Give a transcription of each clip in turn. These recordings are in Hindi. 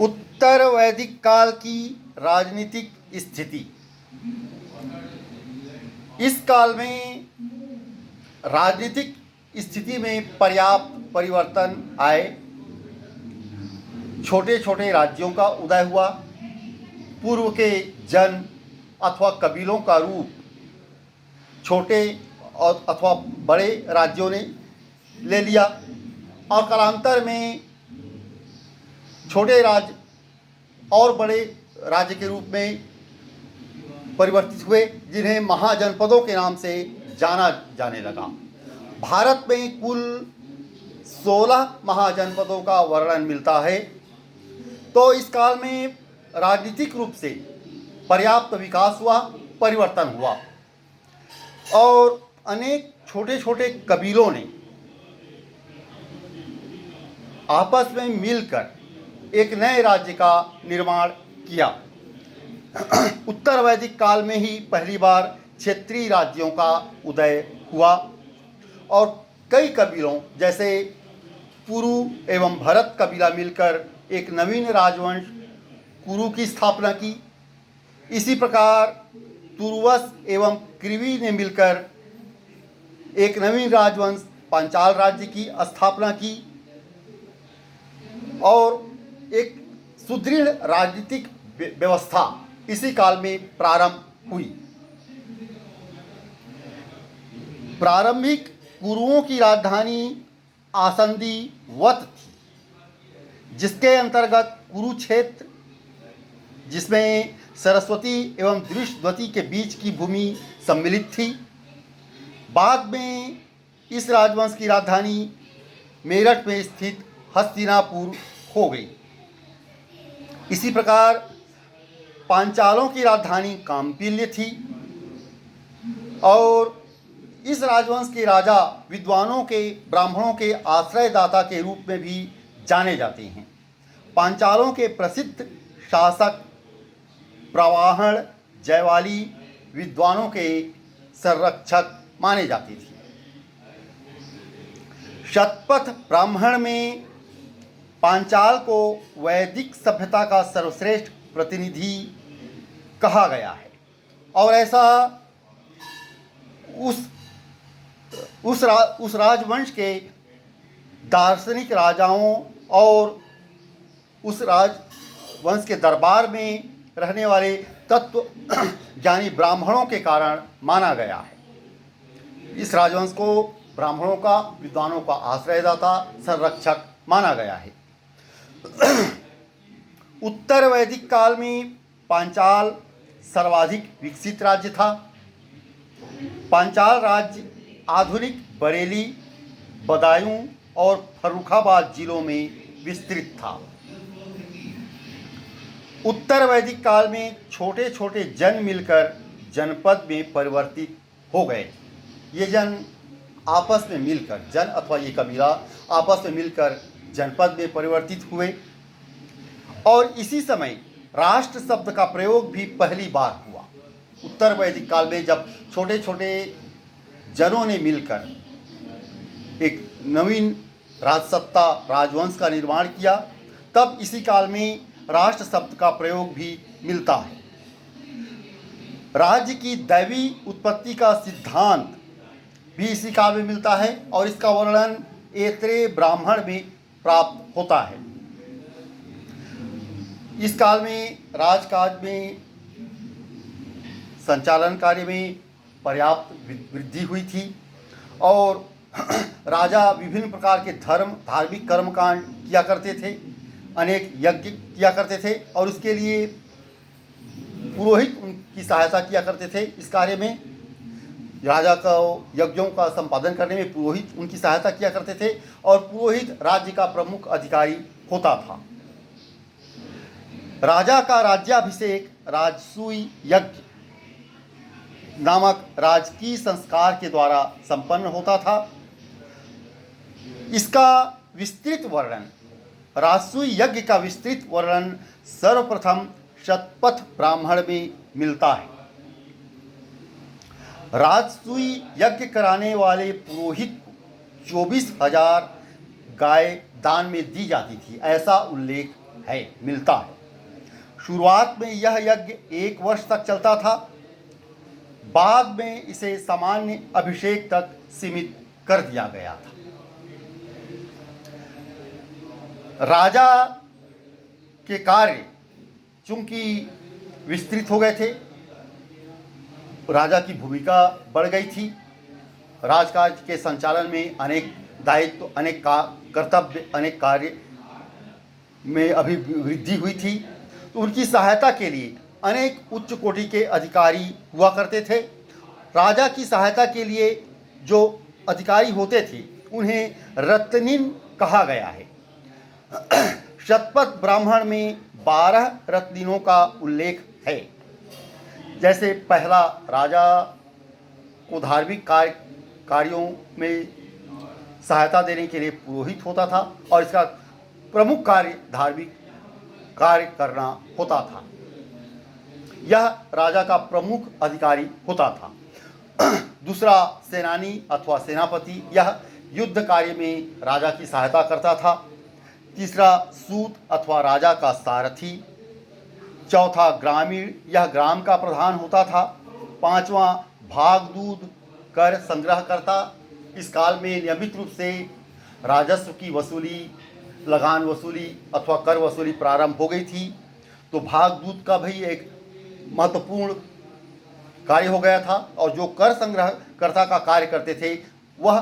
उत्तर वैदिक काल की राजनीतिक स्थिति। इस काल में राजनीतिक स्थिति में पर्याप्त परिवर्तन आए। छोटे छोटे राज्यों का उदय हुआ। पूर्व के जन अथवा कबीलों का रूप छोटे और अथवा बड़े राज्यों ने ले लिया और कालांतर में छोटे राज्य और बड़े राज्य के रूप में परिवर्तित हुए, जिन्हें महाजनपदों के नाम से जाना जाने लगा। भारत में कुल 16 महाजनपदों का वर्णन मिलता है। तो इस काल में राजनीतिक रूप से पर्याप्त विकास हुआ, परिवर्तन हुआ और अनेक छोटे छोटे कबीलों ने आपस में मिलकर एक नए राज्य का निर्माण किया। उत्तर वैदिक काल में ही पहली बार क्षेत्रीय राज्यों का उदय हुआ और कई कबीलों जैसे कुरु एवं भरत कबीला मिलकर एक नवीन राजवंश कुरु की स्थापना की। इसी प्रकार तुर्वस एवं कृवि ने मिलकर एक नवीन राजवंश पांचाल राज्य की स्थापना की और एक सुदृढ़ राजनीतिक व्यवस्था इसी काल में प्रारंभ हुई। प्रारंभिक कुरुओं की राजधानी आसंदी वत थी, जिसके अंतर्गत कुरुक्षेत्र, जिसमें सरस्वती एवं दृष्टवती के बीच की भूमि सम्मिलित थी। बाद में इस राजवंश की राजधानी मेरठ में स्थित हस्तिनापुर हो गई। इसी प्रकार पांचालों की राजधानी कांपिल्य थी और इस राजवंश के राजा विद्वानों के, ब्राह्मणों के आश्रयदाता के रूप में भी जाने जाते हैं। पांचालों के प्रसिद्ध शासक प्रवाहण जयवाली विद्वानों के संरक्षक माने जाते थे। शतपथ ब्राह्मण में पांचाल को वैदिक सभ्यता का सर्वश्रेष्ठ प्रतिनिधि कहा गया है और ऐसा उस राजवंश के दार्शनिक राजाओं और उस राजवंश के दरबार में रहने वाले तत्व ज्ञानी ब्राह्मणों के कारण माना गया है। इस राजवंश को ब्राह्मणों का, विद्वानों का आश्रयदाता, संरक्षक माना गया है। उत्तर वैदिक काल में पांचाल सर्वाधिक विकसित राज्य था। पांचाल राज्य आधुनिक बरेली, बदायूं और फर्रुखाबाद जिलों में विस्तृत था। उत्तर वैदिक काल में छोटे छोटे जन मिलकर जनपद में परिवर्तित हो गए। ये जन आपस में मिलकर, जन अथवा ये कबीला आपस में मिलकर जनपद में परिवर्तित हुए और इसी समय राष्ट्र शब्द का प्रयोग भी पहली बार हुआ। उत्तर वैदिक काल में जब छोटे छोटे जनों ने मिलकर एक नवीन राजसत्ता, राजवंश का निर्माण किया, तब इसी काल में राष्ट्र शब्द का प्रयोग भी मिलता है। राज्य की दैवी उत्पत्ति का सिद्धांत भी इसी काल में मिलता है और इसका वर्णन ऐत्रेय ब्राह्मण में प्राप्त होता है। इस काल में राजकाज में संचालन कार्य में पर्याप्त वृद्धि हुई थी और राजा विभिन्न प्रकार के धार्मिक कर्मकांड किया करते थे, अनेक यज्ञ किया करते थे और उसके लिए पुरोहित उनकी सहायता किया करते थे। इस कार्य में राजा का यज्ञों का संपादन करने में पुरोहित उनकी सहायता किया करते थे और पुरोहित राज्य का प्रमुख अधिकारी होता था। राजा का राज्याभिषेक राजसूय यज्ञ नामक राजकीय संस्कार के द्वारा संपन्न होता था। इसका विस्तृत वर्णन, राजसूय यज्ञ का विस्तृत वर्णन सर्वप्रथम शतपथ ब्राह्मण में मिलता है। राजसूय यज्ञ कराने वाले पुरोहित को 24,000 गाय दान में दी जाती थी, ऐसा उल्लेख है, मिलता है। शुरुआत में यह यज्ञ 1 वर्ष तक चलता था, बाद में इसे सामान्य अभिषेक तक सीमित कर दिया गया था। राजा के कार्य चूंकि विस्तृत हो गए थे, राजा की भूमिका बढ़ गई थी, राजकाज के संचालन में अनेक दायित्व, अनेक कर्तव्य, अनेक कार्य में अभिवृद्धि हुई थी, तो उनकी सहायता के लिए अनेक उच्च कोटि के अधिकारी हुआ करते थे। राजा की सहायता के लिए जो अधिकारी होते थे उन्हें रत्निन कहा गया है। शतपथ ब्राह्मण में 12 रत्निनों का उल्लेख है। जैसे पहला, राजा को धार्मिक कार्यों में सहायता देने के लिए पुरोहित होता था और इसका प्रमुख कार्य धार्मिक कार्य करना होता था। यह राजा का प्रमुख अधिकारी होता था। दूसरा, सेनानी अथवा सेनापति, यह युद्ध कार्य में राजा की सहायता करता था। तीसरा, सूत अथवा राजा का सारथी। चौथा, ग्रामीण, यह ग्राम का प्रधान होता था। पांचवा, भागदूत, कर संग्रह करता। इस काल में नियमित रूप से राजस्व की वसूली, लगान वसूली अथवा कर वसूली प्रारंभ हो गई थी, तो भागदूत का भी एक महत्वपूर्ण कार्य हो गया था और जो कर संग्रहकर्ता का कार्य करते थे वह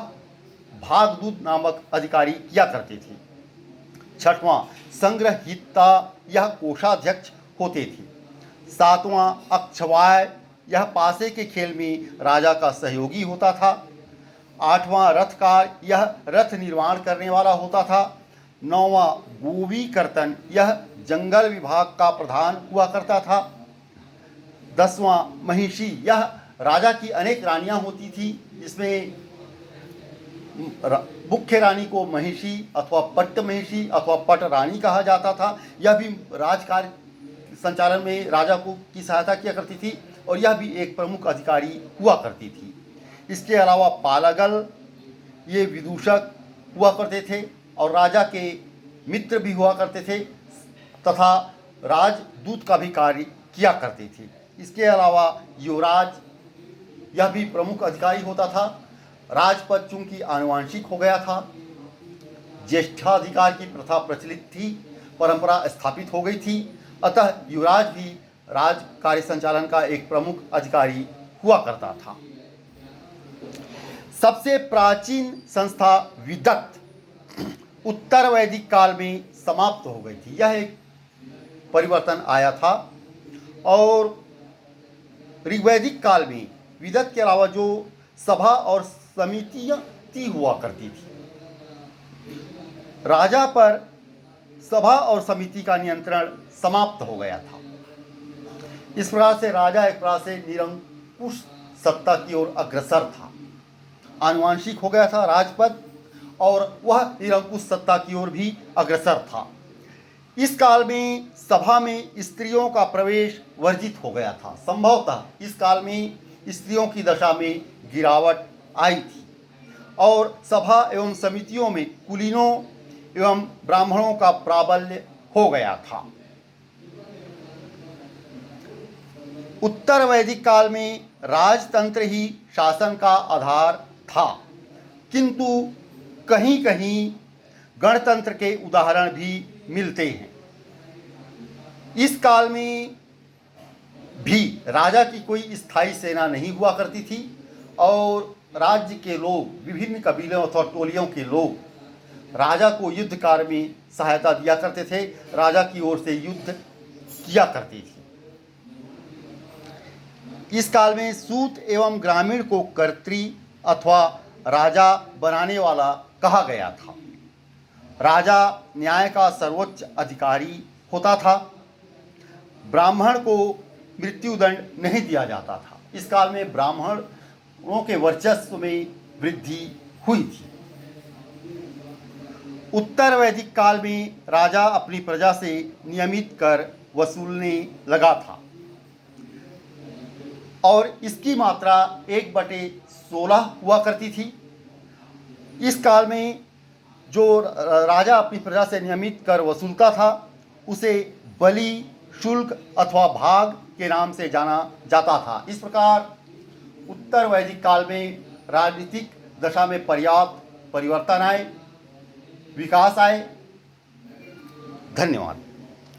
भागदूत नामक अधिकारी किया करते थे। छठवां, संग्रहिता, यह कोषाध्यक्ष होते थे। सातवां, अक्षवाय, यह पासे के खेल में राजा का सहयोगी होता था। आठवां, रथकार, यह रथ निर्माण करने वाला होता था। नौवां, गोवी कर्तन, यह जंगल विभाग का प्रधान हुआ करता था। 10वां, महिषी, यह राजा की अनेक रानियां होती थी, जिसमें मुख्य रानी को महिषी अथवा पट्ट महिषी अथवा पट रानी कहा जाता था। यह भी राजकार्य संचालन में राजा को की सहायता किया करती थी और यह भी एक प्रमुख अधिकारी हुआ करती थी। इसके अलावा पालागल, ये विदूषक हुआ करते थे और राजा के मित्र भी हुआ करते थे तथा राजदूत का भी कार्य किया करते थे। इसके अलावा युवराज, यह भी प्रमुख अधिकारी होता था। राजपद चूंकि आनुवांशिक हो गया था, ज्येष्ठाधिकार की प्रथा प्रचलित थी, परंपरा स्थापित हो गई थी, अतः युवराज भी राज कार्य संचालन का एक प्रमुख अधिकारी हुआ करता था। सबसे प्राचीन संस्था विदत्त उत्तर वैदिक काल में समाप्त हो गई थी। यह एक परिवर्तन आया था और ऋग्वैदिक काल में विदत्त के अलावा जो सभा और समितियां हुआ करती थी, राजा पर सभा और समिति का नियंत्रण समाप्त हो गया था। इस प्रकार से राजा एक प्रकार से निरंकुश सत्ता की ओर अग्रसर था। आनुवांशिक हो गया था राजपद और वह निरंकुश सत्ता की ओर भी अग्रसर था। इस काल में सभा में स्त्रियों का प्रवेश वर्जित हो गया था। संभवतः इस काल में स्त्रियों की दशा में गिरावट आई थी और सभा एवं समितियों में कुलीनों एवं ब्राह्मणों का प्राबल्य हो गया था। उत्तर वैदिक काल में राजतंत्र ही शासन का आधार था, किंतु कहीं कहीं गणतंत्र के उदाहरण भी मिलते हैं। इस काल में भी राजा की कोई स्थायी सेना नहीं हुआ करती थी और राज्य के लोग, विभिन्न कबीलों अथवा टोलियों के लोग राजा को युद्ध कार्य में सहायता दिया करते थे, राजा की ओर से युद्ध किया करती थी। इस काल में सूत एवं ग्रामीण को कर्त्री अथवा राजा बनाने वाला कहा गया था। राजा न्याय का सर्वोच्च अधिकारी होता था। ब्राह्मण को मृत्युदंड नहीं दिया जाता था। इस काल में ब्राह्मणों के वर्चस्व में वृद्धि हुई थी। उत्तर वैदिक काल में राजा अपनी प्रजा से नियमित कर वसूलने लगा था और इसकी मात्रा 1/16 हुआ करती थी। इस काल में जो राजा अपनी प्रजा से नियमित कर वसूलता था उसे बलि, शुल्क अथवा भाग के नाम से जाना जाता था। इस प्रकार उत्तर वैदिक काल में राजनीतिक दशा में पर्याप्त परिवर्तन आए, विकास आए। धन्यवाद।